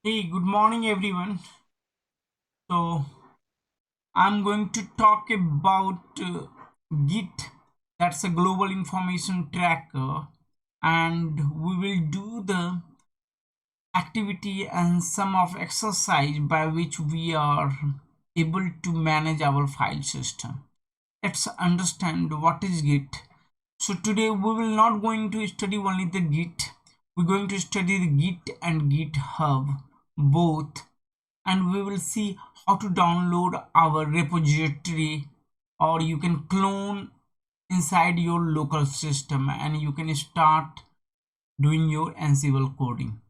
Hey, good morning, everyone. So, I'm going to talk about Git, that's a global information tracker, and we will do the activity and some of exercise by which we are able to manage our file system. Let's understand what is Git. So today we will not going to study only the Git. We're going to study the Git and GitHub both, and we will see how to download our repository, or you can clone inside your local system and you can start doing your Ansible coding.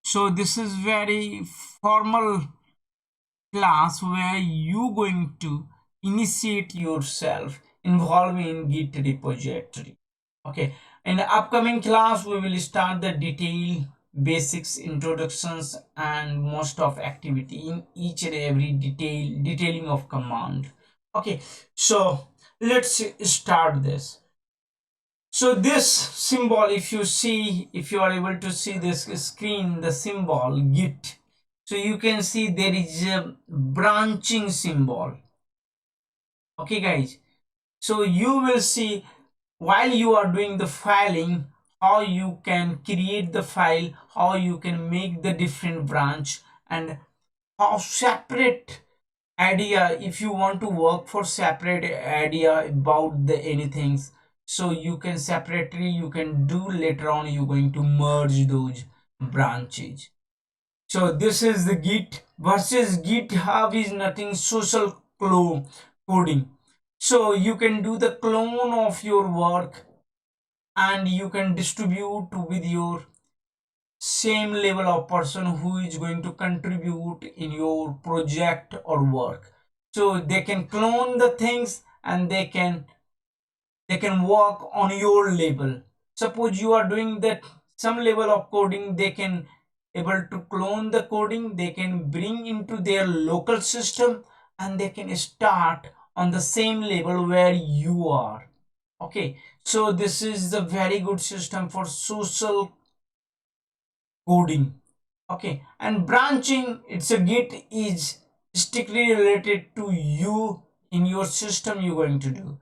So this is very formal class where you going to initiate yourself involved in Git repository. Okay, in the upcoming class we will start the detail basics, introductions, and most of activity in each and every detailing of command. Okay, so let's start this. So this symbol, if you are able to see this screen, the symbol Git, so you can see there is a branching symbol. Okay guys, so you will see while you are doing the filing how you can create the file, how you can make the different branch, and how separate idea, if you want to work for separate idea about the anything, so you can separately you can do later on, you're going to merge those branches. So this is the Git versus GitHub is nothing social coding. So you can do the clone of your work and you can distribute with your same level of person who is going to contribute in your project or work. So they can clone the things and they can work on your level. Suppose you are doing that some level of coding, they can able to clone the coding, they can bring into their local system, and they can start on the same level where you are. Okay, so this is the very good system for social coding. Okay, and branching, it's a Git is strictly related to you in your system you're going to do,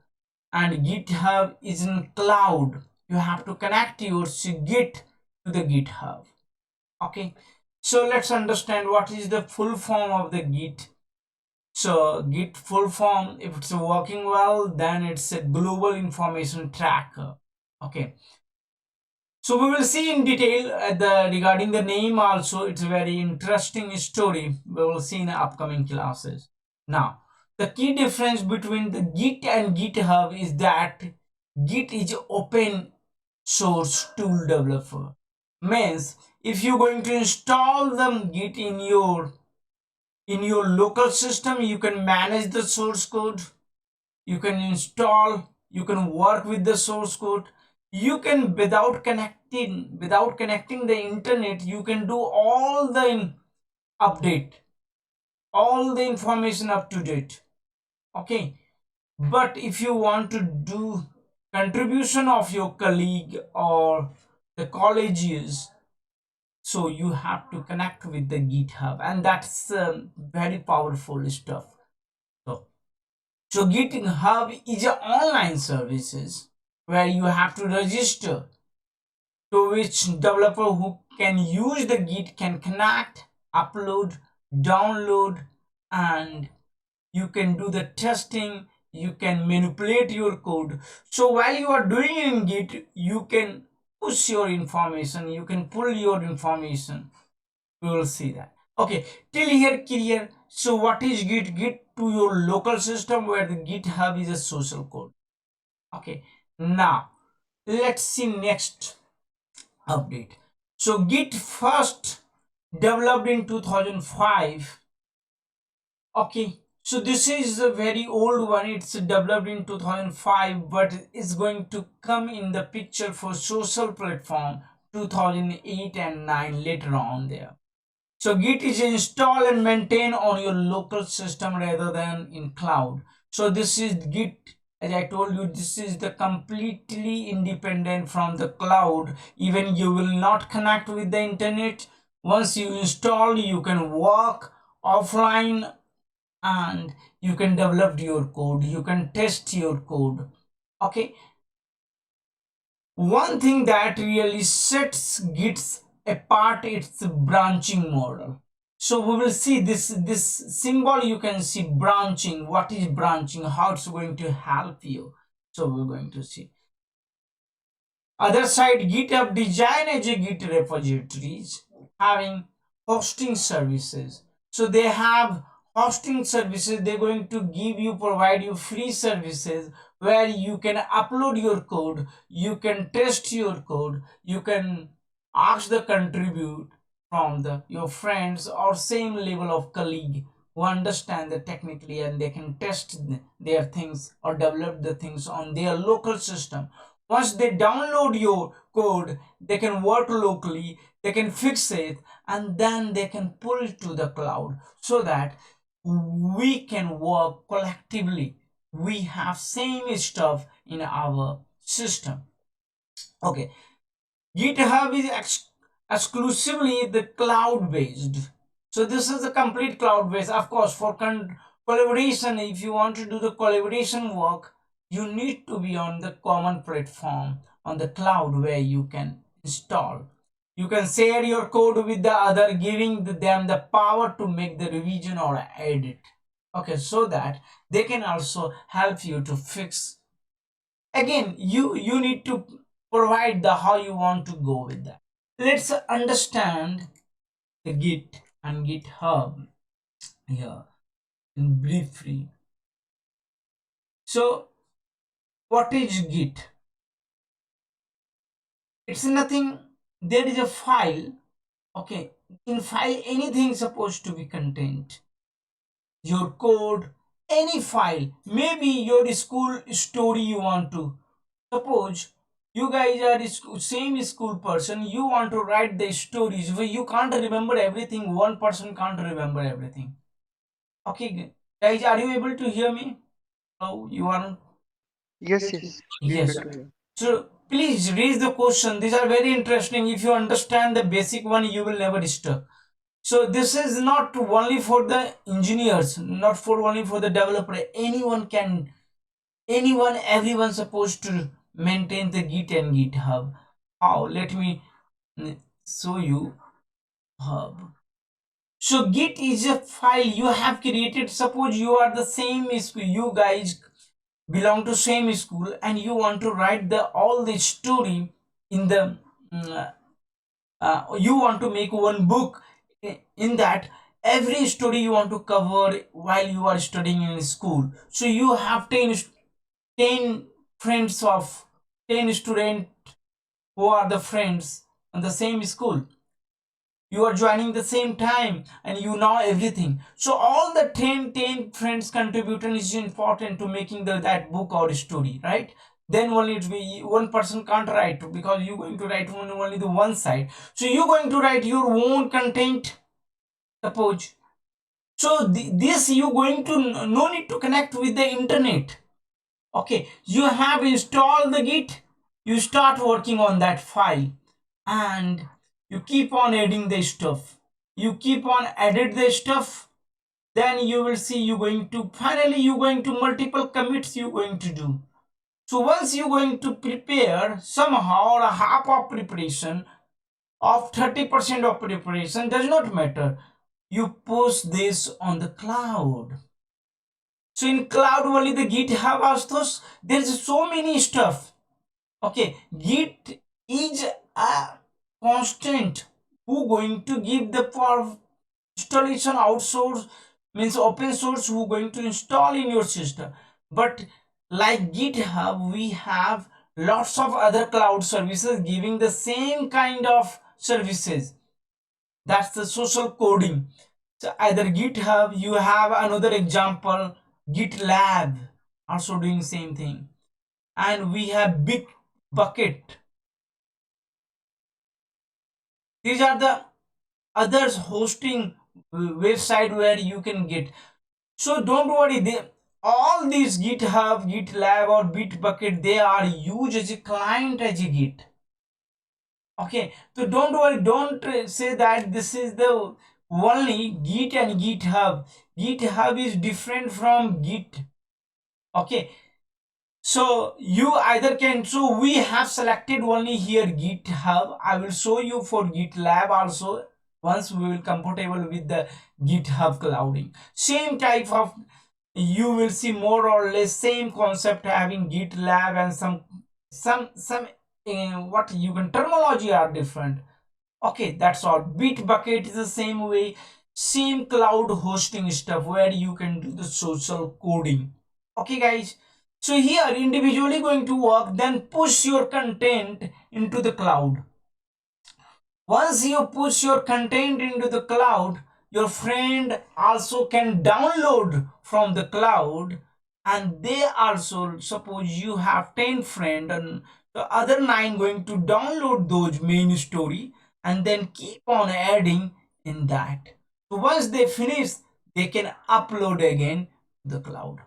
and GitHub is in cloud. You have to connect your Git to the GitHub. Okay, so let's understand what is the full form of the Git. So Git full form, if it's working well, then it's a global information tracker. Okay, so we will see in detail regarding the name also. It's a very interesting story. We will see in the upcoming classes. Now, the key difference between the Git and GitHub is that Git is open source tool developer. Means if you're going to install the Git in your local system, you can manage the source code, you can install, you can work with the source code, you can without connecting the internet, you can do all the update, all the information up to date. Okay, but if you want to do contribution of your colleague or the colleges, so you have to connect with the GitHub, and that's very powerful stuff. So So GitHub is an online services where you have to register, to which developer who can use the Git can connect, upload, download, and you can do the testing, you can manipulate your code. So while you are doing in Git, you can push your information, you can pull your information. We will see that. Okay, till here clear. So what is Git? Git to your local system where the GitHub is a social code. Okay, now let's see next update. So Git first developed in 2005. Okay, so this is a very old one. It's developed in 2005, but it's going to come in the picture for social platform 2008 and 9 later on there. So Git is installed and maintained on your local system rather than in cloud. So this is Git, as I told you, this is the completely independent from the cloud. Even you will not connect with the internet. Once you install, you can work offline and you can develop your code, you can test your code. Okay, one thing that really sets Git apart is the branching model. So we will see this symbol, you can see branching. What is branching, how it's going to help you? So we're going to see. Other side, GitHub design as a Git repositories having hosting services. So they have hosting services. They're going to provide you free services where you can upload your code, you can test your code, you can ask the contribute from your friends or same level of colleague who understand the technically, and they can test their things or develop the things on their local system. Once they download your code, they can work locally, they can fix it, and then they can pull it to the cloud so that we can work collectively. We have same stuff in our system. Okay, GitHub is exclusively the cloud based. So this is a complete cloud based. Of course, for collaboration, if you want to do the collaboration work, you need to be on the common platform on the cloud where you can install. You can share your code with the other, giving them the power to make the revision or edit. Okay, so that they can also help you to fix. Again, you need to provide the how you want to go with that. Let's understand the Git and GitHub here in briefly. So what is Git? It's nothing. There is a file. Okay, in file anything is supposed to be contained. Your code, any file, maybe your school story you want to. Suppose you guys are same school person, you want to write the stories where you can't remember everything. One person can't remember everything. Okay, guys, are you able to hear me? Oh, you are. Yes, yes, able Yes. to hear. So please raise the question. These are very interesting. If you understand the basic one, you will never stuck. So this is not only for the engineers, not for only for the developer. Anyone can, anyone, everyone supposed to maintain the Git and GitHub. How? Let me show you hub. So Git is a file you have created. Suppose you are the same school, you guys belong to same school, and you want to write the all the story in the mm, you want to make one book. In that every story you want to cover while you are studying in school. So you have 10 friends of 10 students who are the friends in the same school. You are joining the same time and you know everything. So all the 10 friends contribution is important to making that book or story, right? Then only it be one person can't write, because you're going to write only the one side. So you're going to write your own content, suppose. So this you going to no need to connect with the internet. Okay, you have installed the Git, you start working on that file, and you keep on adding the stuff, you keep on edit the stuff. Then you will see you going to finally you going to multiple commits you going to do. So once you going to prepare somehow, or a half of preparation of 30% of preparation, does not matter, you post this on the cloud. So in cloud only the GitHub those, there's so many stuff. Okay, Git is a constant who going to give the for installation outsource, means open source, who going to install in your system. But like GitHub, we have lots of other cloud services giving the same kind of services. That's the social coding. So either GitHub, you have another example, GitLab, also doing same thing. And we have Big Bucket. These are the others hosting website where you can get. So don't worry, all these GitHub, GitLab or Bitbucket, they are used as a client as a Git. Okay, so don't worry, don't say that this is the only Git and GitHub. GitHub is different from Git. Okay, so you either can, so we have selected only here GitHub. I will show you for GitLab also once we will comfortable with the GitHub clouding. Same type of, you will see more or less same concept having GitLab and some what you can terminology are different. Okay, that's all. Bitbucket is the same way, same cloud hosting stuff where you can do the social coding. Okay, guys. So here, individually going to work, then push your content into the cloud. Once you push your content into the cloud, your friend also can download from the cloud, and they also, suppose you have 10 friends and the other 9 going to download those main story and then keep on adding in that. So once they finish, they can upload again to the cloud.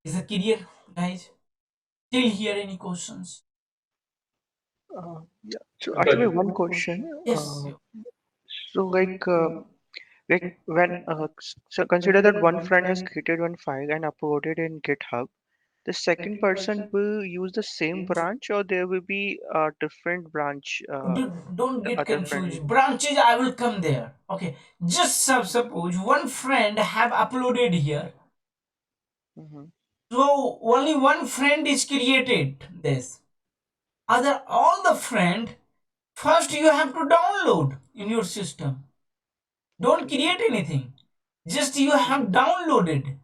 Is it clear, guys? Till here, any questions? Yeah. So actually, one question. Yes. So like when so consider that one friend has created one file and uploaded in GitHub. The second person will use the same branch, or there will be a different branch. Don't The get other friend confused. will. Branches, I will come there. Okay, just suppose one friend have uploaded here, Mm-hmm. so only one friend is created this. Other all the friend, first you have to download in your system. Don't Okay. create anything, just you have Mm-hmm. downloaded.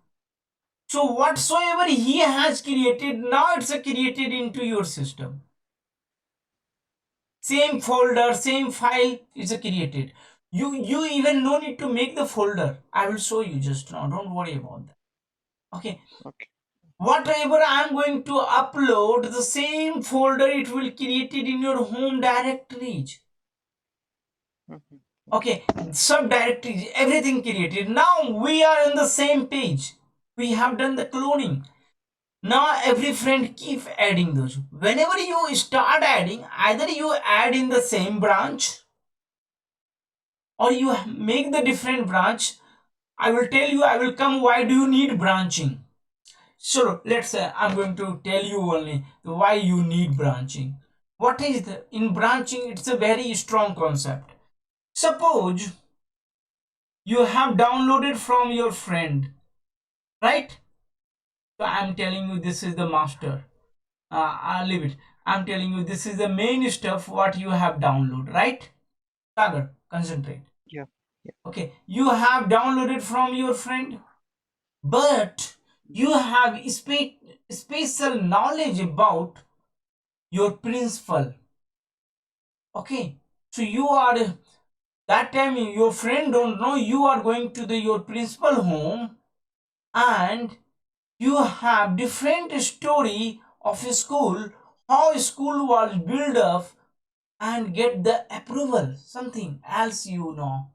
So whatsoever he has created, now it's created into your system. Same folder, same file is created. You even no need to make the folder. I will show you just now, don't worry about that. Okay, Okay. whatever I'm going to upload, the same folder it will create it in your home directories. Mm-hmm. Okay, subdirectories, everything created. Now we are on the same page, we have done the cloning. Now every friend keep adding those. Whenever you start adding, either you add in the same branch or you make the different branch. I will tell you, I will come why do you need branching. So let's say I'm going to tell you only why you need branching. What is the in branching? It's a very strong concept. Suppose you have downloaded from your friend, right? So I'm telling you this is the master. I'll leave it. I'm telling you this is the main stuff what you have downloaded, right? Sagar, concentrate. Yeah. Yeah. Okay, you have downloaded from your friend, but you have special knowledge about your principal. Okay, so you are that time your friend don't know, you are going to the your principal home and you have different story of a school, how a school was built up and get the approval, something else, you know.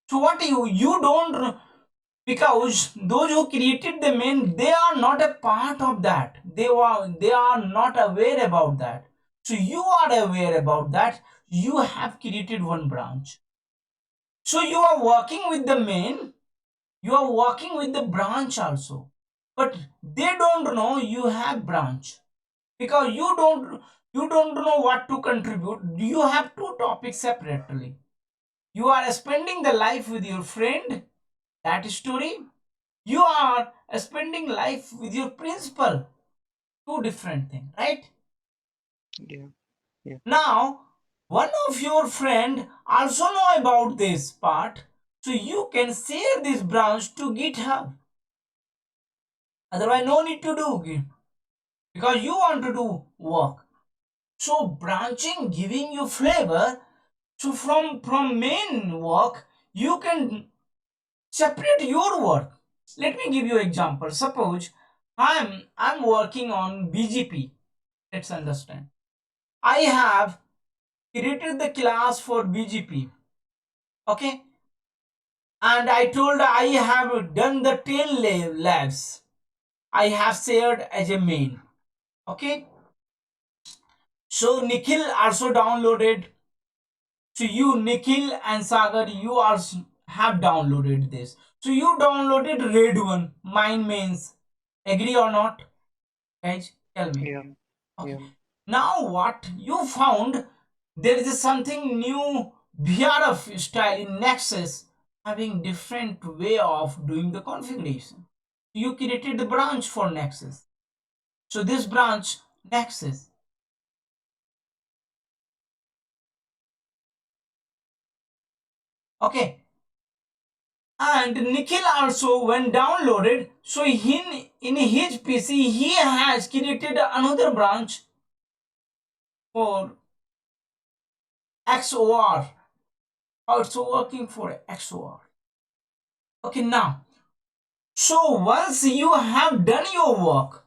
So what you don't, because those who created the main, they are not a part of that, they are not aware about that. So you are aware about that, you have created one branch. So you are working with the main, you are working with the branch also, but they don't know you have branch, because you don't know what to contribute. You have two topics separately. You are spending the life with your friend, that story. You are spending life with your principal, two different things, right? Yeah. Yeah. Now one of your friend also know about this part, so you can share this branch to GitHub. Otherwise no need to do Git, because you want to do work. So branching giving you flavor. So from main work you can separate your work. Let me give you example. Suppose I'm working on BGP. Let's understand. I have created the class for BGP. Okay, and I told I have done the 10 labs. I have shared as a main. Okay, So Nikhil also downloaded. So you, Nikhil and Sagar, you also have downloaded this. So you downloaded red one, mine mains. Agree or not, guys? Tell me. Yeah. Okay. Yeah. Now what you found, there is something new BRF style in Nexus having different way of doing the configuration. You created the branch for Nexus. So this branch Nexus. Okay. And Nikhil also when downloaded, so in his PC he has created another branch for XOR. How it's working for XOR. Okay, now, so once you have done your work,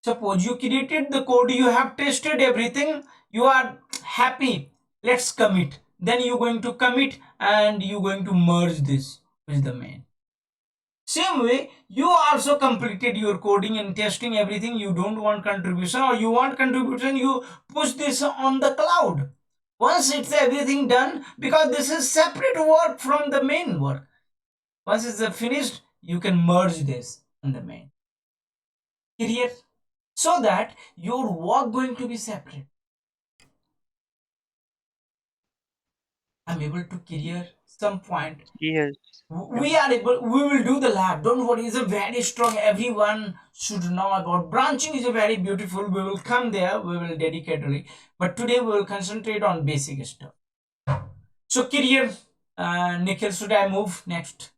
suppose you created the code, you have tested everything, you are happy, let's commit. Then you're going to commit and you're going to merge this with the main. Same way, you also completed your coding and testing everything. You don't want contribution, or you want contribution, you push this on the cloud. Once it's everything done, because this is separate work from the main work. Once it's finished, you can merge this on the main. Clear? So that your work going to be separate. I'm able to clear some point. Yes. Yeah. We will do the lab, don't worry. It's a very strong, everyone should know about branching. Is a very beautiful, we will come there, we will dedicatedly, but today we will concentrate on basic stuff. So career, Nikhil, should I move next?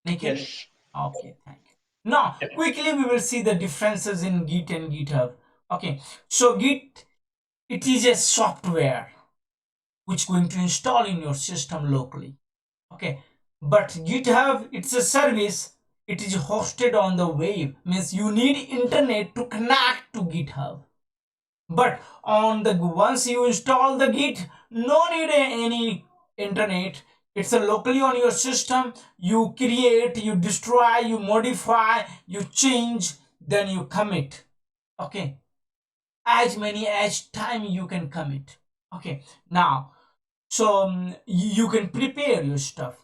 Nikhil? Yes. Okay, thank you. Now quickly we will see the differences in Git and GitHub. Okay, so Git, it is a software which going to install in your system locally. Okay, but GitHub, it's a service, it is hosted on the web, means you need internet to connect to GitHub. But on the once you install the Git, no need any internet. It's a locally on your system. You create, you destroy, you modify, you change, then you commit. Okay, as many as time you can commit. Okay, now, so you can prepare your stuff.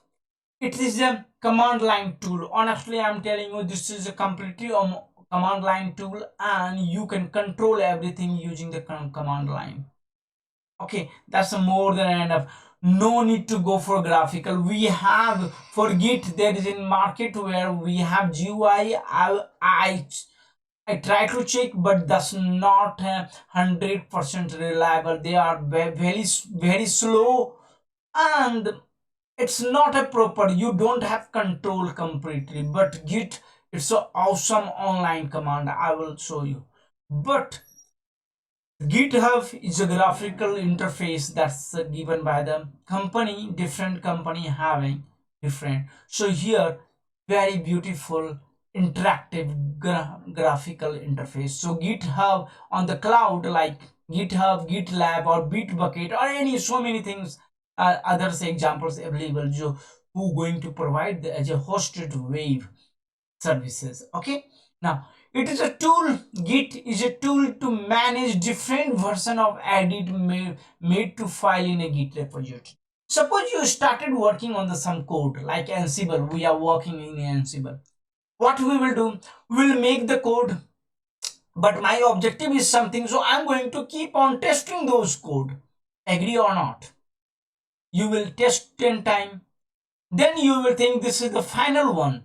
It is a command line tool. Honestly, I'm telling you, this is a completely command line tool, and you can control everything using the command line. Okay, that's more than enough. No need to go for graphical. We have for Git, there is in market where we have GUI. I try to check, but that's not 100% reliable. They are very slow, and it's not a proper, you don't have control completely. But Git, it's an awesome online command, I will show you. But GitHub is a graphical interface that's given by the company, different company having different. So here, very beautiful interactive graphical interface. So GitHub on the cloud, like GitHub, GitLab, or Bitbucket, or any so many things, others examples available, who going to provide as a hosted wave services. Okay, now it is a tool. Git is a tool to manage different version of edit made to file in a Git repository. Suppose you started working on the some code like Ansible. We are working in Ansible. What we will do, we will make the code, but my objective is something, so I'm going to keep on testing those code. Agree or not? You will test 10 times, then you will think this is the final one.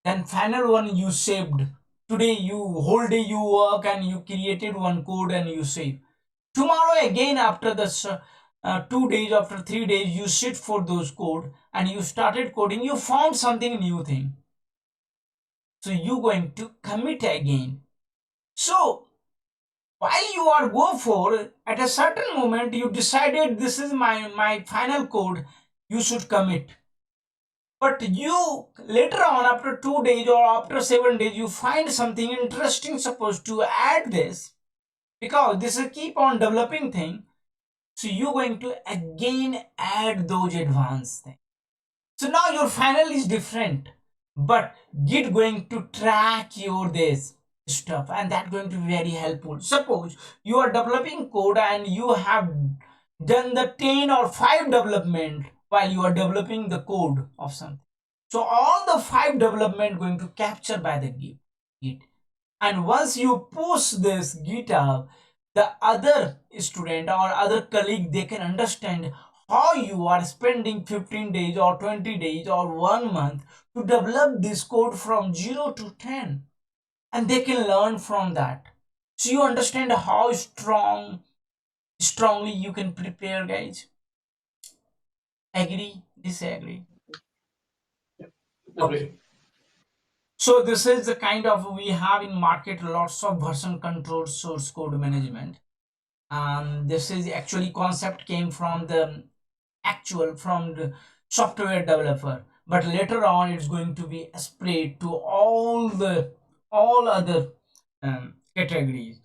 Then final one you saved. Today you whole day you work and you created one code and you save. Tomorrow again, after this 2 days, after 3 days, you sit for those code and you started coding, you found something new thing, so you going to commit again. So while you are go for, at a certain moment you decided this is my final code, you should commit. But you later on, after 2 days or after 7 days, you find something interesting supposed to add this, because this is a keep on developing thing. So you're going to again add those advanced things. So now your final is different, but Git going to track your this stuff, and that going to be very helpful. Suppose you are developing code and you have done the 10 or 5 development while you are developing the code of something. So all the 5 development going to capture by the Git. And once you post this GitHub, the other student or other colleague, they can understand how you are spending 15 days or 20 days or 1 month to develop this code from 0 to 10, and they can learn from that. So you understand how strongly you can prepare, guys. Agree, disagree? Okay. So this is the kind of, we have in market lots of version control source code management. This is actually concept came from the actual from the software developer, but later on it's going to be spread to all other categories.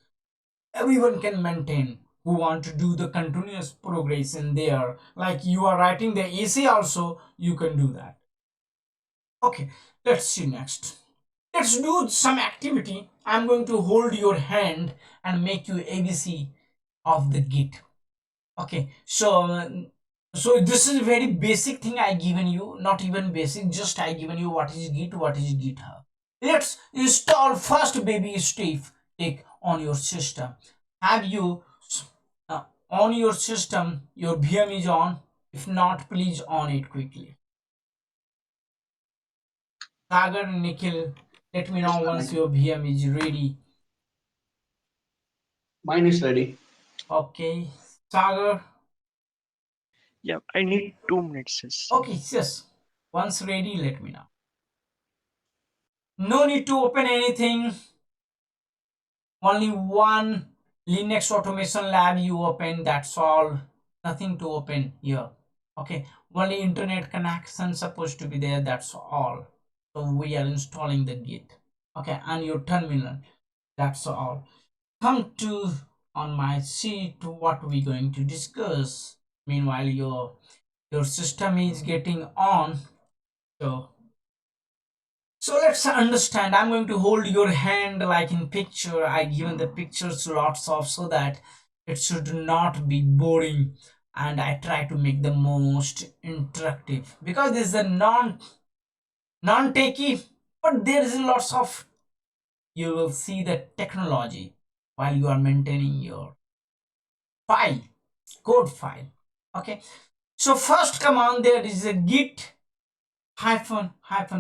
Everyone can maintain who want to do the continuous progress in there, like you are writing the essay also, you can do that. Okay, let's see next. Let's do some activity. I'm going to hold your hand and make you ABC of the Git. Okay, so this is a very basic thing I given you, not even basic, just I given you what is Git, what is GitHub. Let's install first baby step take on your system. Have you on your system your VM is on? If not, please on it quickly. Sagar, Nikhil, let me Yes, know sir. once your VM is ready. Mine is ready. Okay, Sagar. Yeah, I need 2 minutes. Yes. Okay, yes. Once ready, let me know. No need to open anything. Only one Linux automation lab you open. That's all. Nothing to open here. Okay. Only internet connection supposed to be there. That's all. So we are installing the Git. Okay, and your terminal. That's all. Come to on my sheet what we going to discuss. Meanwhile, your system is getting on. So let's understand. I'm going to hold your hand like in picture. I given the pictures lots of so that it should not be boring, and I try to make the most interactive because this is a non-techy, but there is lots of, you will see the technology while you are maintaining your file, code file. Okay. So first command there is a git hyphen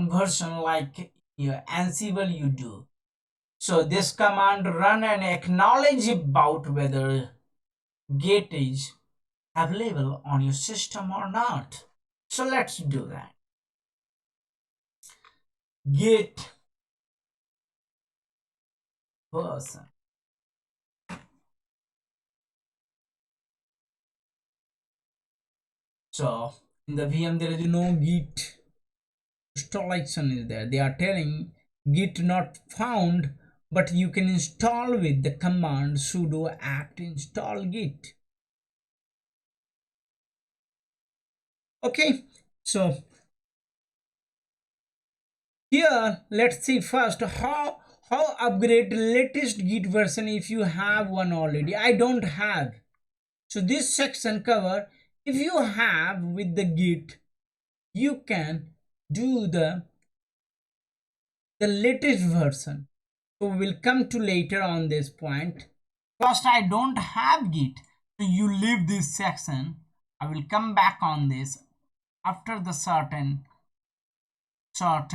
version, like your Ansible you do. So this command run and acknowledge about whether Git is available on your system or not. So let's do that. Git version. So in the VM there is no Git installation is there. They are telling Git not found, but you can install with the command sudo apt install Git. Okay, so here let's see first how upgrade latest Git version if you have one already. I don't have. So this section cover, if you have with the Git, you can do the latest version. So we'll come to later on this point. First, I don't have Git, so you leave this section. I will come back on this after the certain to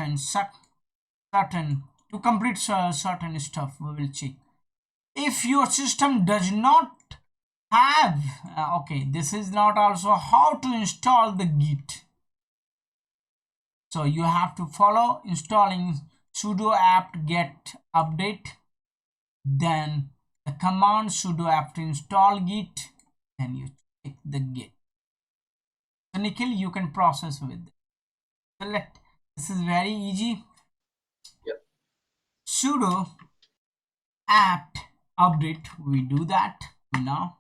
complete certain stuff. We will check if your system does not have okay, this is not also how to install the Git. So you have to follow installing sudo apt get update, then the command sudo apt install Git, then you check the Git. So Nikhil, you can process with it. Select, this is very easy. Yep. Sudo apt update, we do that now.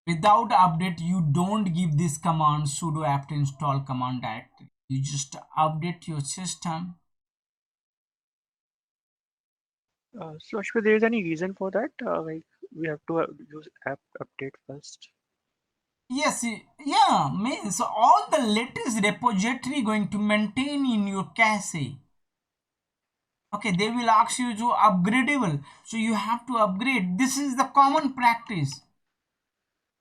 Without update, you don't give this command sudo apt install command directly. You just update your system. So Ashwin, there is any reason for that? Like we have to use app update first. Yes, yeah, means all the latest repository going to maintain in your cache. Okay, they will ask you to upgradable, so you have to upgrade. This is the common practice.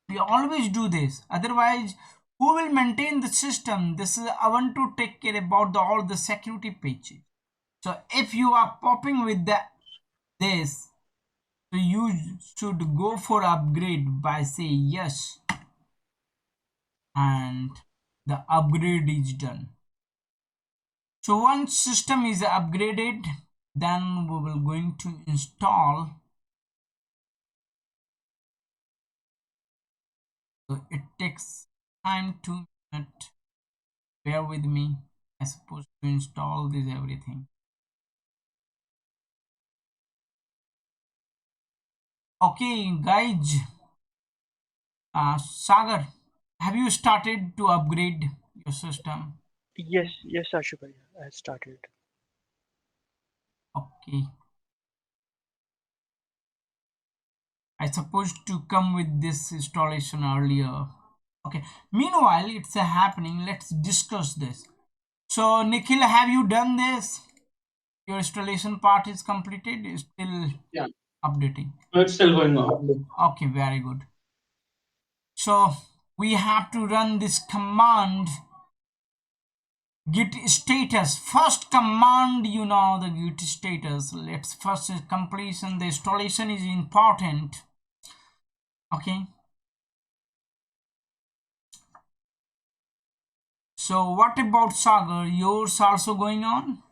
We always do this. Otherwise, who will maintain the system? This is I want to take care about all the security patches. So if you are popping with this, so you should go for upgrade by say yes, and the upgrade is done. So once system is upgraded, then we will going to install. So it takes time to minute. Bear with me. I supposed to install this everything. Okay, guys. Sagar, have you started to upgrade your system? Yes, Ashwin, I started. Okay. I supposed to come with this installation earlier. Okay. Meanwhile, it's happening. Let's discuss this. So, Nikhil, have you done this? Your installation part is completed. It's still Yeah. updating. No, it's still going on. Okay, very good. So we have to run this command git status. First command, the git status. Let's first completion. The installation is important. Okay. So what about Sagar? Yours also going on?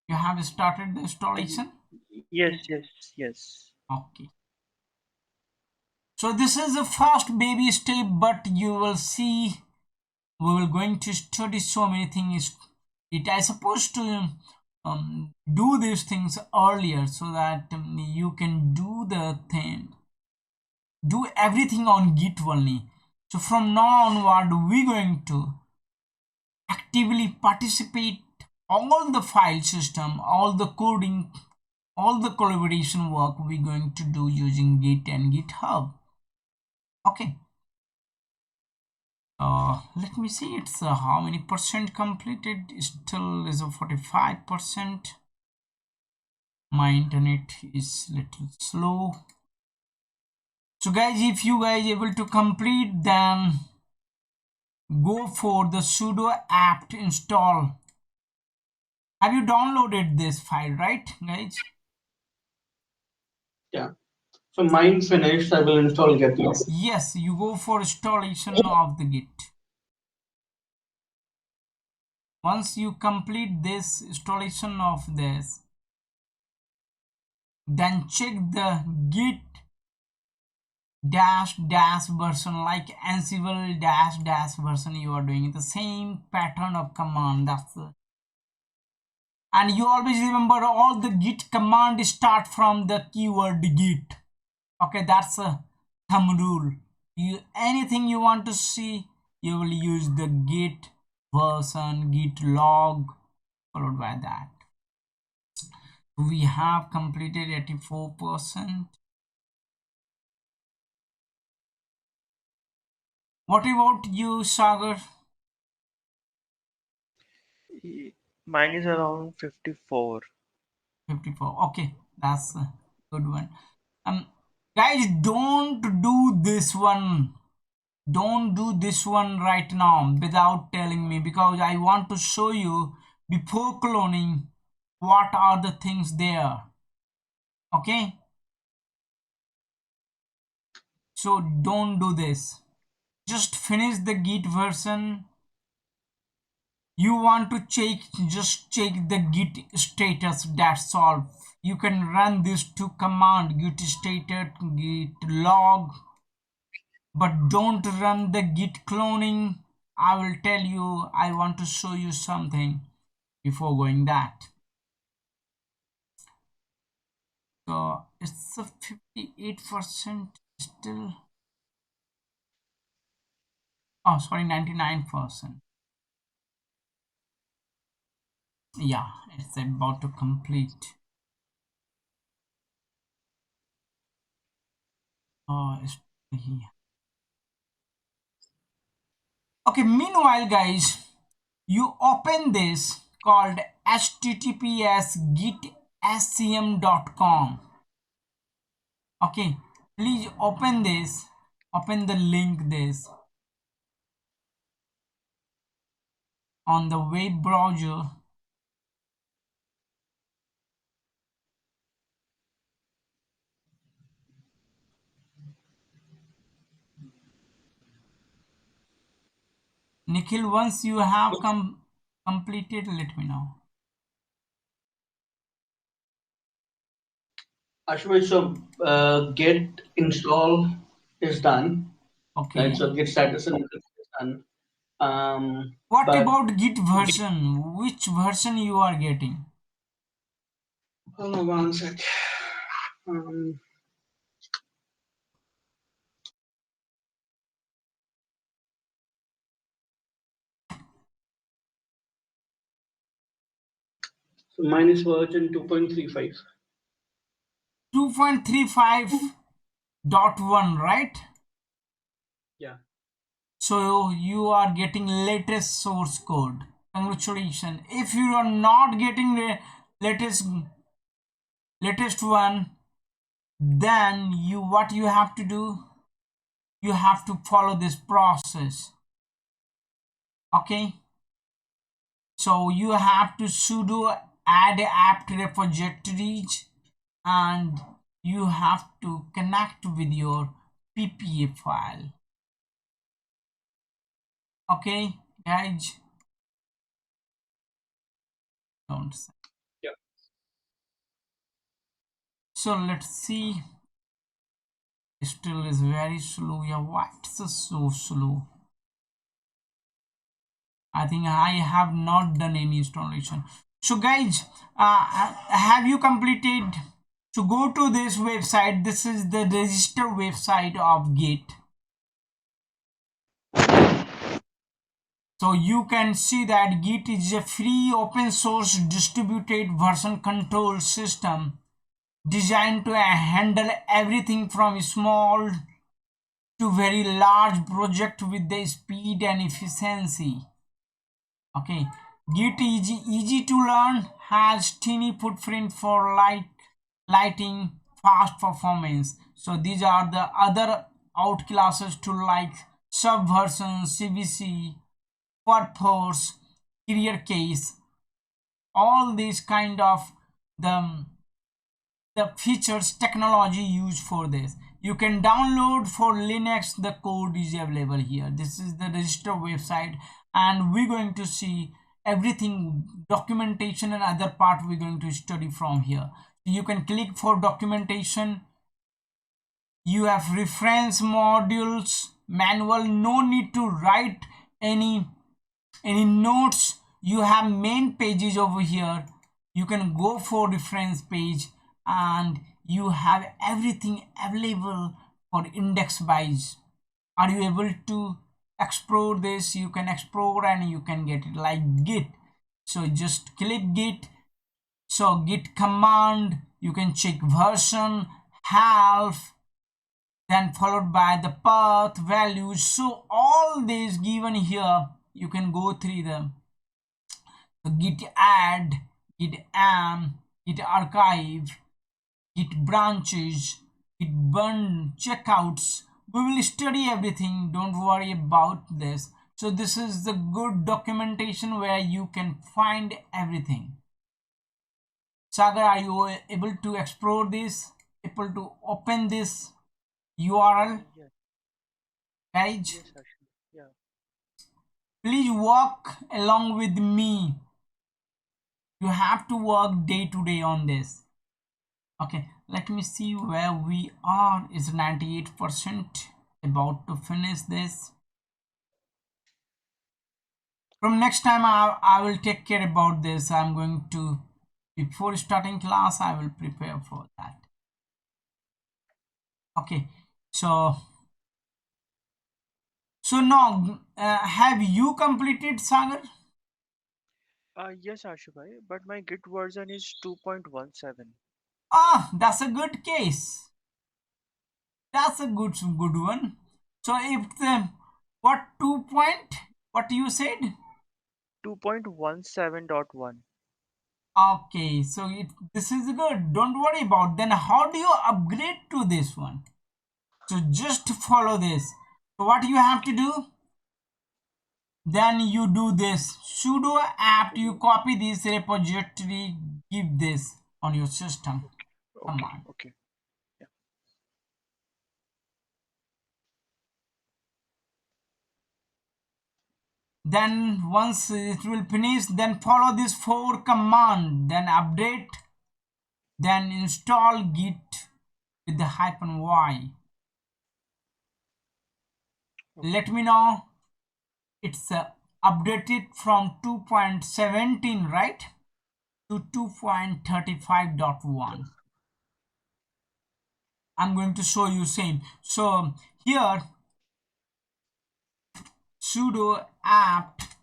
You have started the installation? Yes. Okay. So this is the first baby step, but you will see we will going to study so many things. It I supposed to do these things earlier so that you can do everything on Git only. So from now onward, we're going to actively participate all the file system, all the coding, all the collaboration work we're going to do using Git and GitHub. Okay. Let me see. It's how many percent completed. Still is a 45%. My internet is little slow. So guys, if you guys able to complete, then go for the sudo apt install. Have you downloaded this file, right, guys? Yeah. So mine finished. I will install Git now. Yes, you go for installation of the Git. Once you complete this installation of this, then check the Git dash version, like Ansible dash version. You are doing the same pattern of command. And you always remember all the Git command start from the keyword Git. Okay, that's a thumb rule. Anything you want to see, you will use the Git version, Git log, followed by that. We have completed 84%. What about you, Sagar? Mine is around 54. 54. Okay, that's a good one. Guys, don't do this one. Don't do this one right now without telling me, because I want to show you before cloning what are the things there. Okay, so don't do this. Just finish the Git version. You want to check, just check the Git status. That's all. You can run these two command, Git status, Git log, but don't run the Git cloning. I will tell you, I want to show you something before going that. So it's a 58% still. Oh, sorry, 99%. Yeah, it's about to complete. Oh, it's here. Okay, meanwhile, guys, you open this called https gitscm.com. Okay, please open this, open the link this on the web browser. Nikhil, once you have completed, let me know. Ashwin, so Git install is done, right? Okay, So Git status and everything is done. what But about Git version? Which version you are getting? hold on one sec. Um, so mine is version 2.35. 2.35.1, right? Yeah. So you are getting latest source code. Congratulations. If you are not getting the latest one, then what you have to do, you have to follow this process. Okay, so you have to sudo add apt repositories, and you have to connect with your ppa file. Okay, guys, don't say. Yeah. So let's see. Still is very slow. Yeah, what's so slow? I think I have not done any installation. So guys, have you completed? So go to this website. This is the register website of Git. So you can see that Git is a free open source distributed version control system designed to handle everything from small to very large project with the speed and efficiency. Okay, Git is easy to learn, has tiny footprint for lighting, fast performance. So these are the other out classes to like subversion, CVC, purpose, career case, all these kind of the the features technology used for this. You can download for Linux. The code is available here. This is the register website, and we're going to see everything, documentation and other part we're going to study from here. You can click for documentation. You have reference modules, manual, no need to write any notes. You have main pages over here. You can go for reference page, and you have everything available for index wise. Are you able to explore this? You can explore and you can get it like Git. So just click Git. So Git command, you can check version, half, then followed by the path values. So all these given here, you can go through them. So git add, git am, git archive, git branches, git burn checkouts. We will study everything, don't worry about this. So this is the good documentation where you can find everything. Sagar, are you able to explore this, able to open this URL Yeah. page? Yes, Ashwin. Yeah. Please walk along with me. You have to work day to day on this. Okay, let me see where we are. Is 98%, about to finish this. From next time I will take care about this. I'm going to, before starting class, I will prepare for that. Okay, so now have you completed, Sagar? Yes, Ashubhai, but my Git version is 2.17. Ah, that's a good case. That's a good one. So if the what 2 point, what you said? 2.17.1. Okay, so this is good. Don't worry about. Then how do you upgrade to this one? So just follow this. So what you have to do? Then you do this sudo apt. You copy this repository. Give this on your system Okay, command. okay. Yeah. Then once it will finish, then follow this 4 command. Then update. Then install git with the -y. Okay. Let me know it's updated from 2.17, right, to 2.35.1. I'm going to show you same. So here sudo apt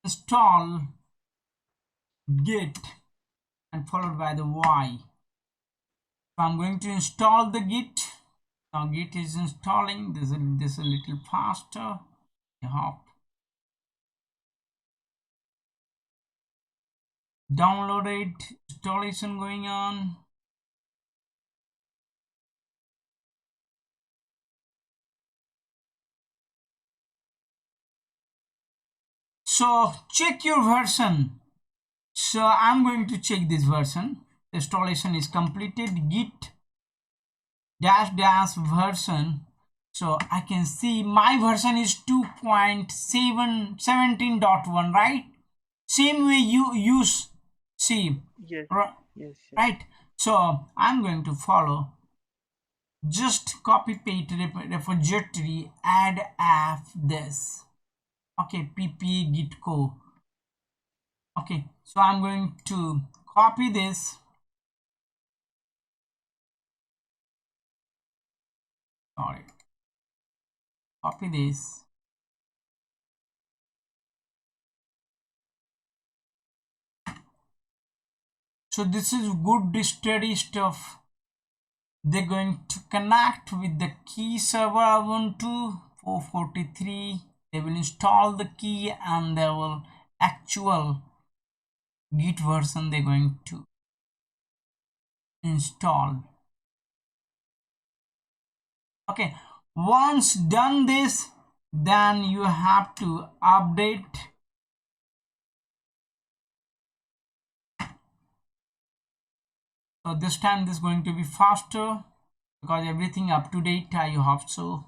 install git and followed by the y. So I'm going to install the git. Now git is installing. This is a little faster. I hope. Download it. Installation going on. So check your version. So I'm going to check this version. Installation is completed. Git dash dash version. So I can see my version is 2.17.1, right? Same way you use see, Yes, yes, yes. right? So I'm going to follow. Just copy paste repository, add app this. Okay, ppa git co. Okay, so I'm going to copy this. Sorry, copy this. So this is good steady stuff. They're going to connect with the key server Ubuntu 443. They will install the key and they will actual Git version they're going to install. Okay, once done this, then you have to update. So this time this is going to be faster because everything up to date. I hope so.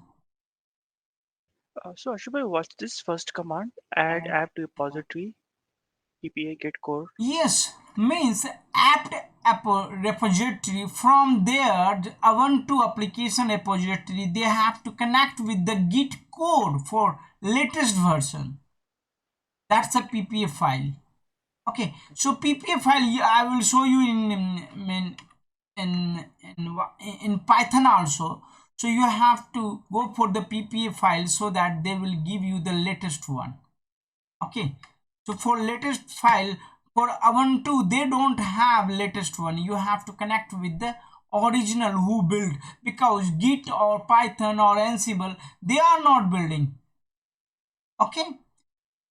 So Ashubhai, what's this first command? Add app to repository, ppa git core. Yes, means app repository. From there, the Ubuntu application repository, they have to connect with the Git code for latest version. That's a PPA file. Okay, so PPA file I will show you in Python also. So you have to go for the PPA file so that they will give you the latest one. Okay, so for latest file for Ubuntu they don't have latest one. You have to connect with the original who build, because Git or Python or Ansible they are not building. Okay,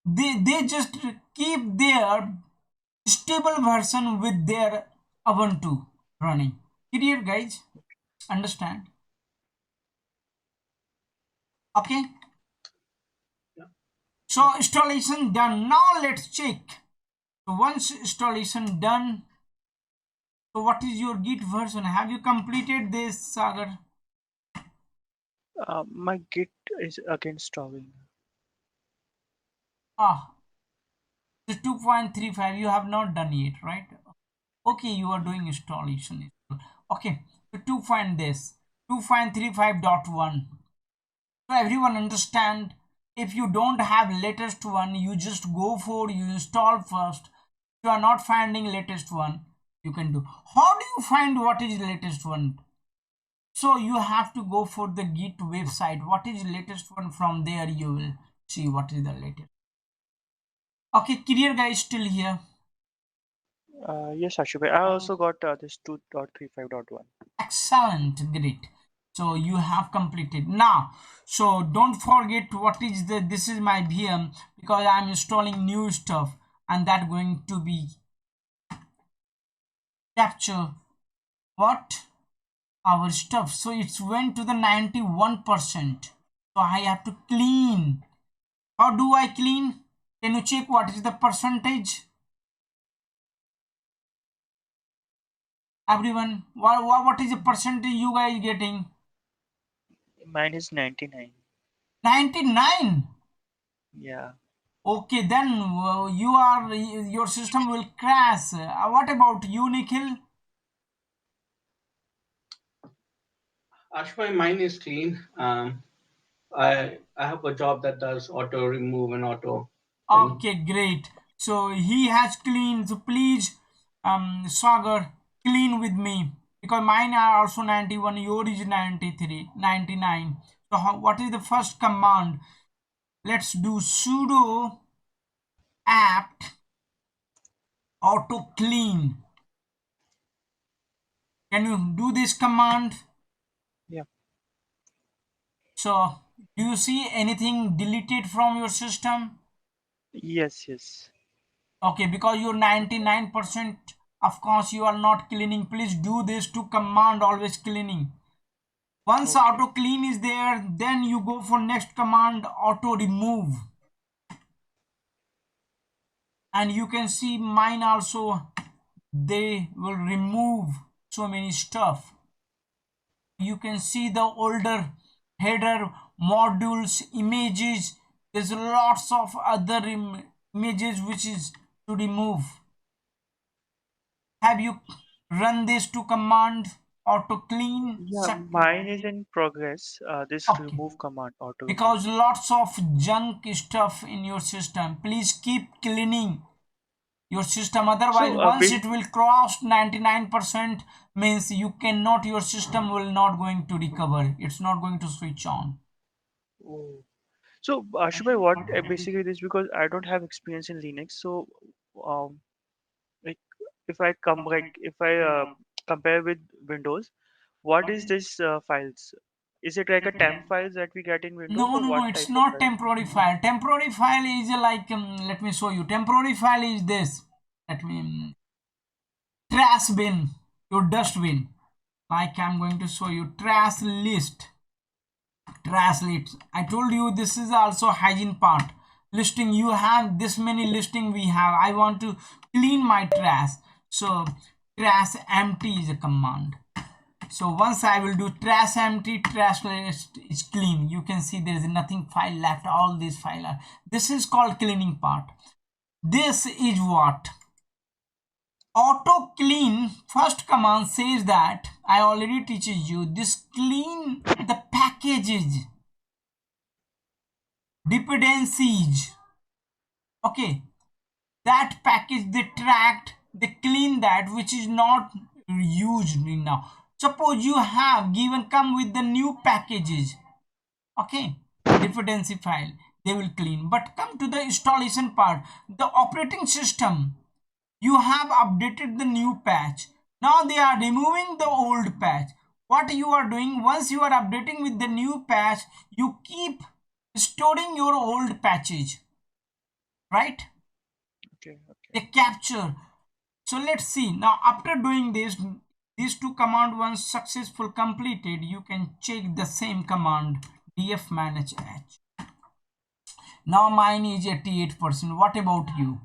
they just keep their stable version with their Ubuntu running. Clear guys? Understand? Okay, Yeah. so installation done. Now let's check. So once installation done, so what is your Git version? Have you completed this, Sagar? My Git is again stalling. Ah, the 2.35 you have not done yet, right? Okay, you are doing installation. Okay, so 2 find this 2.35.1. So everyone understand, if you don't have latest one, you just go for you install first. If you are not finding latest one, you can do. How do you find what is latest one? So you have to go for the Git website. What is latest one? From there you will see what is the latest. Okay, career guy is still here. Yes, Ashubhai. I also got this 2.35.1. Excellent, great. So you have completed now. So don't forget what is the this is my VM because I'm installing new stuff and that going to be capture what our stuff. So it's went to the 91%. So I have to clean. How do I clean? Can you check what is the percentage? Everyone, what is the percentage you guys getting? Mine is 99. 99. Yeah. Okay, then your system will crash. What about you, Nikhil? Ashwai, mine is clean. I have a job that does auto remove and auto thing. Okay, great. So he has cleaned. So please, Sagar, clean with me because mine are also 91. Yours is 93, 99. So what is the first command? Let's do sudo apt auto clean. Can you do this command? Yeah. So do you see anything deleted from your system? Yes, yes. Okay, because you're 99%, of course you are not cleaning. Please do this to command always cleaning. Once Okay. auto clean is there, then you go for next command auto remove. And you can see mine also, they will remove so many stuff. You can see the older header modules images. There's lots of other images which is to remove. Have you run this to command auto clean Yeah, set? mine is in progress. This Okay, remove command, auto remove. because lots of junk stuff in your system. Please keep cleaning your system, otherwise So, once it will cross 99% means you cannot, your system will not going to recover, it's not going to switch on. oh. So, Ashubhai, what basically this because I don't have experience in Linux. So, um, like if I come like if I compare with Windows, what is this files? Is it like a temp files that we get in Windows, No, or no, no, what it's type of not file? temporary file. Temporary file is like let me show you. Temporary file is this. Let me trash bin, your dustbin. Like I'm going to show you trash list. Trash list. I told you this is also hygiene part. Listing, you have this many listing we have. I want to clean my trash. So trash empty is a command. So once I will do trash empty, trash list is clean. You can see there is nothing file left. All these file are. This is called cleaning part. This is what auto clean first command says that I already teaches you this clean the packages dependencies. Okay, that package they tracked, they clean that which is not used now. Suppose you have given come with the new packages. Okay, the dependency file they will clean, but come to the installation part, the operating system, you have updated the new patch, now they are removing the old patch. What you are doing, once you are updating with the new patch, you keep storing your old patches, right? Okay, okay. They capture. So let's see now, after doing this, these two command once successful completed, you can check the same command df manage h. Now mine is 88%. What about you?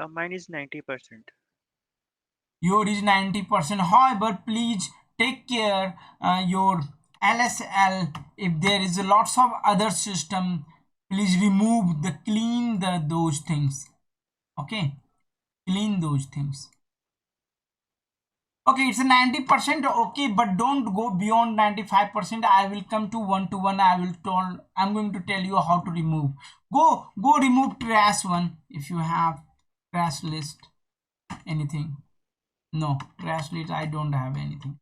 Mine is 90%. Your is 90%. However, please take care your LSL. If there is lots of other system, please remove the clean the those things. Okay, clean those things. Okay, it's a 90%. Okay, but don't go beyond 95%. I will come to one. I'm going to tell you how to remove. Go remove trash one if you have trash list anything. No, trash list I don't have anything.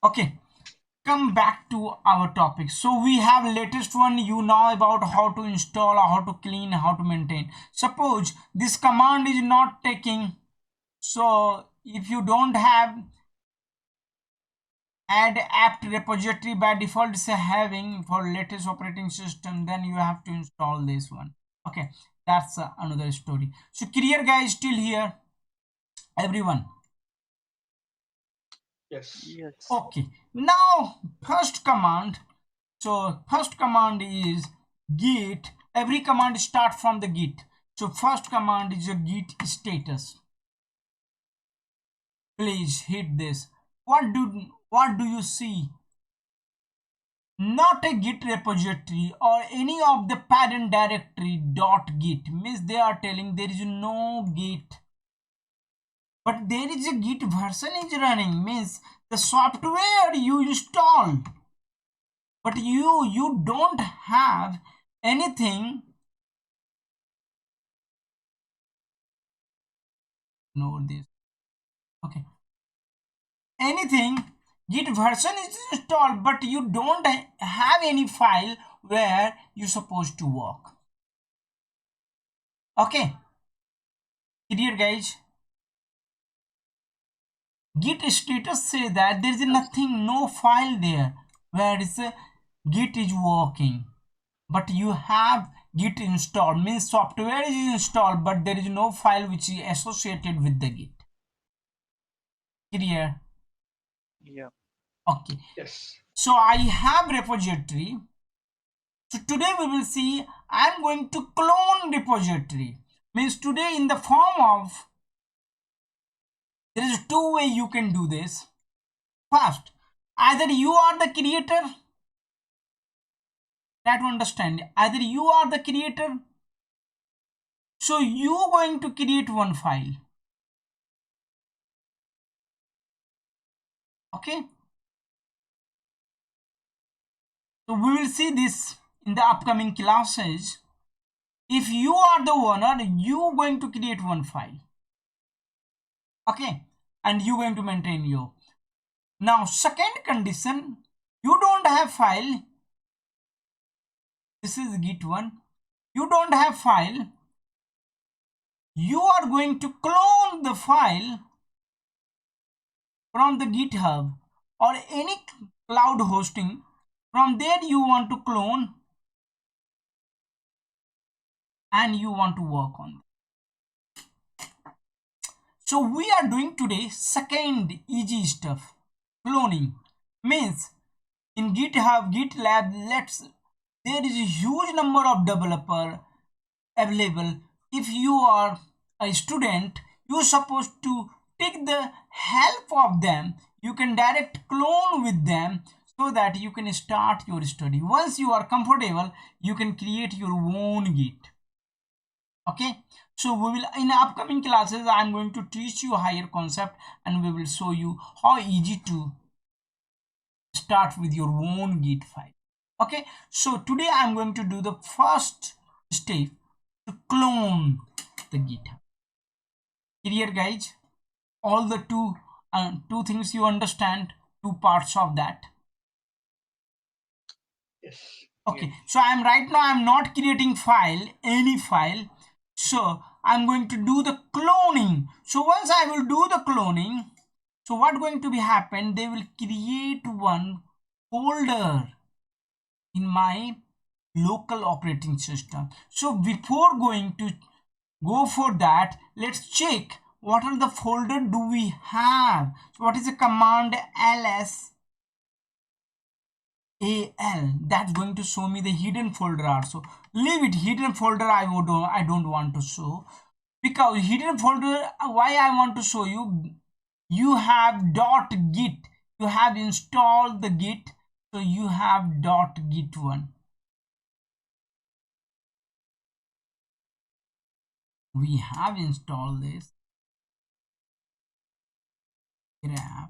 Okay, come back to our topic. So we have latest one, you know about how to install, how to clean, how to maintain. Suppose this command is not taking, so if you don't have add apt repository by default is having for latest operating system, then you have to install this one. Okay, that's another story. So career guy is still here, everyone? Yes. Yes. Okay, now first command. So first command is git. Every command start from the git. So first command is a git status. Please hit this. What do you see? Not a git repository or any of the parent directory dot git, means they are telling there is no git, but there is a git version is running, means the software you install, but you don't have anything. Ignore this. Okay, anything. Git version is installed, but you don't have any file where you're supposed to work. Okay, clear guys? Git status say that there is nothing, no file there where it's git is working, but you have git installed, means software is installed, but there is no file which is associated with the git. Clear? Yeah. Okay, Yes. so I have repository. So today we will see I'm going to clone repository, means today in the form of, there is two way you can do this. First, either you are the creator, try to understand, either you are the creator, so you are going to create one file. Okay, so we will see this in the upcoming classes. If you are the owner, you are going to create one file. Okay, and you are going to maintain your. Now second condition, you don't have file. This is git one. You don't have file. You are going to clone the file from the GitHub or any cloud hosting. From there you want to clone and you want to work on it. So we are doing today second easy stuff, cloning. Means in GitHub, GitLab, there is a huge number of developer available. If you are a student, you're supposed to take the help of them. You can direct clone with them so that you can start your study. Once you are comfortable, you can create your own git. Okay, so we will, in upcoming classes I'm going to teach you higher concept and we will show you how easy to start with your own git file. Okay, so today I'm going to do the first step to clone the GitHub. Clear guys? All the two things you understand, two parts of that. Yes. Okay, Yes. so I'm right now I'm not creating file, any file. So I'm going to do the cloning. So once I will do the cloning, so what going to be happen? They will create one folder in my local operating system. So before going to go for that, let's check what are the folder do we have. So what is the command ls al, that's going to show me the hidden folder also. Leave it, hidden folder I don't want to show, because hidden folder, why I want to show you, you have .git, you have installed the git, so you have .git one. We have installed this graph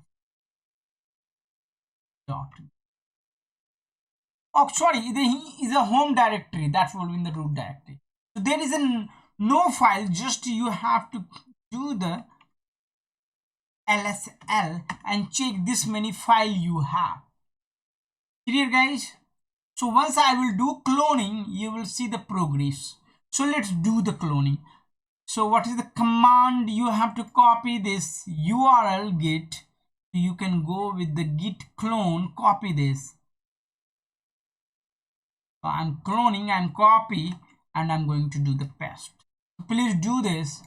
dot. Oh, sorry, it is a home directory, that will be in the root directory. So there is no file, just you have to do the lsl and check this many file you have. Clear, guys? So once I will do cloning, you will see the progress. So let's do the cloning. So what is the command? You have to copy this URL git. You can go with the git clone, copy this. So I'm cloning, I'm copy, and I'm going to do the paste. Please do this.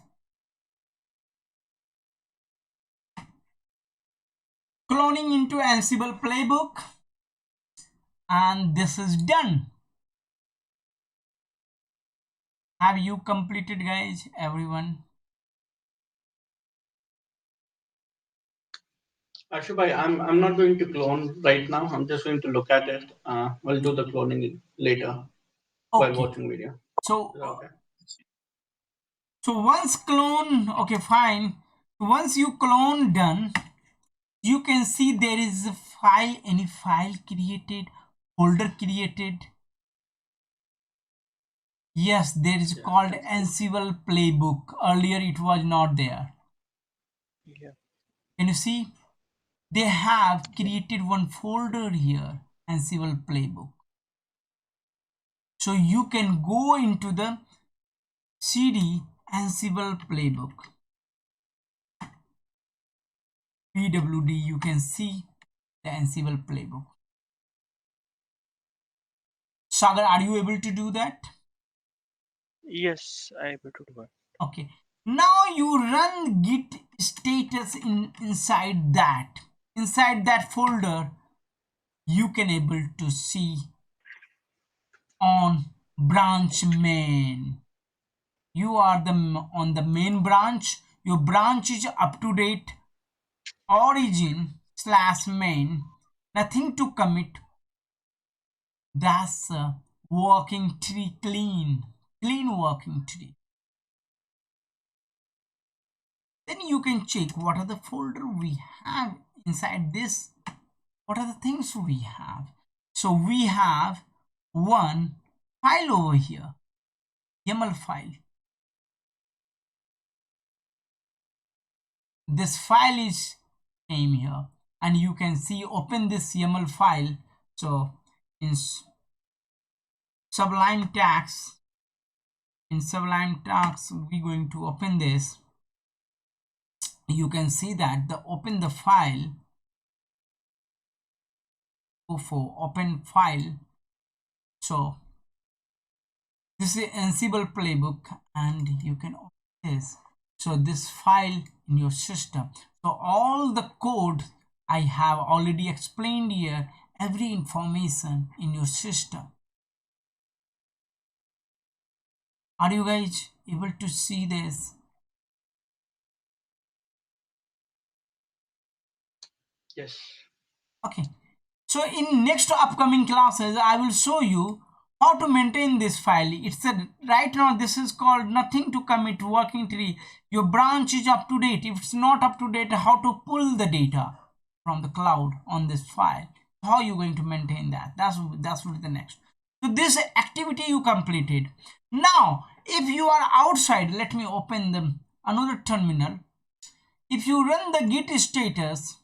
Cloning into Ansible Playbook, and this is done. Have you completed, guys? Everyone? Ashubhai, I'm not going to clone right now. I'm just going to look at it. We'll do the cloning later while Okay. watching video. So Is that okay? so once clone, okay, fine. Once you clone done, you can see there is a file, any file created, folder created. Yes, there is called Ansible Playbook. Earlier it was not there. Yeah. Can you see? They have created one folder here, Ansible Playbook. So you can go into the CD Ansible Playbook. PWD, you can see the Ansible Playbook. Sagar, are you able to do that? Yes, I able to do it. Okay. Now you run git status inside that folder. You can able to see on branch main. You are on the main branch. Your branch is up to date. Origin/main. Nothing to commit. That's a working tree, clean working tree. Then you can check what are the folder we have inside this. What are the things we have? So we have one file over here, YAML file. This file is came here, and you can see open this YAML file. So in Sublime Text, we're going to open this. You can see that the open the file. Go for open file. So this is Ansible Playbook, and you can open this. So this file in your system. So all the code I have already explained here, every information in your system. Are you guys able to see this? Yes. Okay. So in next upcoming classes, I will show you how to maintain this file. It's a right now this is called nothing to commit working tree. Your branch is up to date. If it's not up to date, how to pull the data from the cloud on this file. How you going to maintain that? That's will be the next. So this activity you completed. Now, if you are outside, let me open the another terminal. If you run the git status,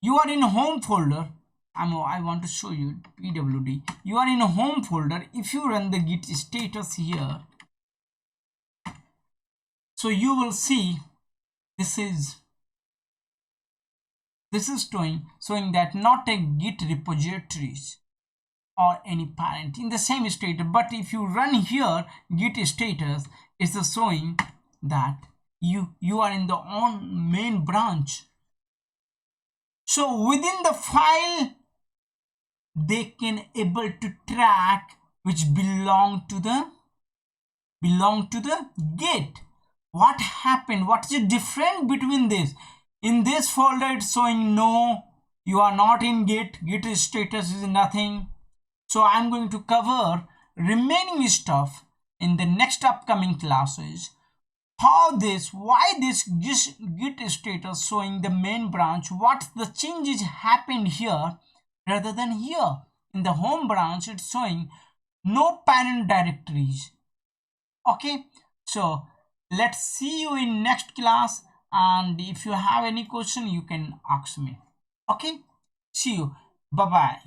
you are in a home folder. I want to show you pwd. You are in a home folder. If you run the git status here, so you will see this is showing that not a git repositories or any parent in the same state. But if you run here git status, it's showing that you are in the on main branch. So within the file, they can able to track which belong to the git. What happened? What is the difference between this? In this folder it's showing no, you are not in git status is nothing. So I'm going to cover remaining stuff in the next upcoming classes. Why this git status showing the main branch, what the changes happened here rather than here. In the home branch it's showing no parent directories. Okay, so let's see you in next class, and if you have any question you can ask me. Okay, See you. Bye bye.